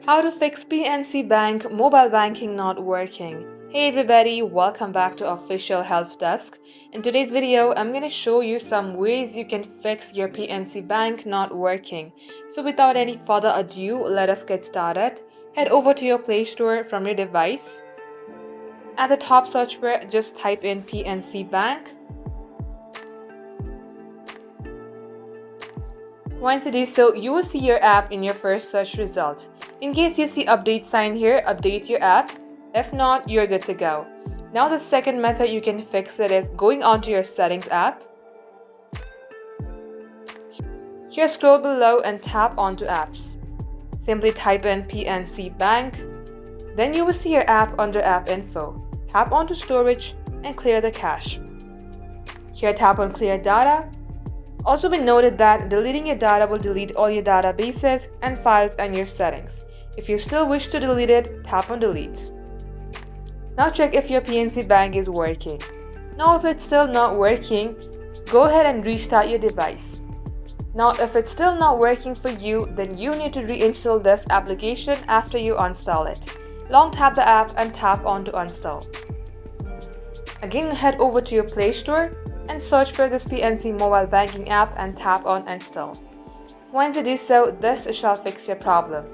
How to fix PNC Bank Mobile Banking not working. Hey everybody, welcome back to Official Help Desk. In today's video, I'm going to show you some ways you can fix your PNC Bank not working. So without any further ado, let us get started. Head over to your Play Store from your device. At the top search bar, just type in PNC Bank. Once you do so, you will see your app in your first search result. In case you see update sign here, update your app. If not, you're good to go. Now the second method you can fix it is going onto your settings app. Here scroll below and tap onto apps. Simply type in PNC Bank. Then you will see your app under app info. Tap onto storage and clear the cache. Here tap on clear data. Also be noted that deleting your data will delete all your databases and files and your settings. If you still wish to delete it, tap on delete. Now check if your PNC Bank is working. Now if it's still not working, go ahead and restart your device. Now if it's still not working for you, then you need to reinstall this application after you uninstall it. Long tap the app and tap on to uninstall. Again head over to your Play Store and search for this PNC mobile banking app and tap on install. Once you do so, this shall fix your problem.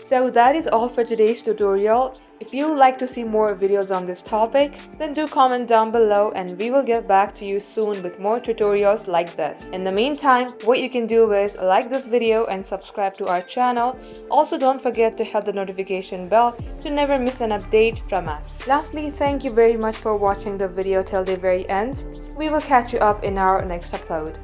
So that is all for today's tutorial. If you would like to see more videos on this topic, then do comment down below and we will get back to you soon with more tutorials like this. In the meantime, what you can do is like this video and subscribe to our channel. Also don't forget to hit the notification bell to never miss an update from us. Lastly, thank you very much for watching the video till the very end. We will catch you up in our next upload.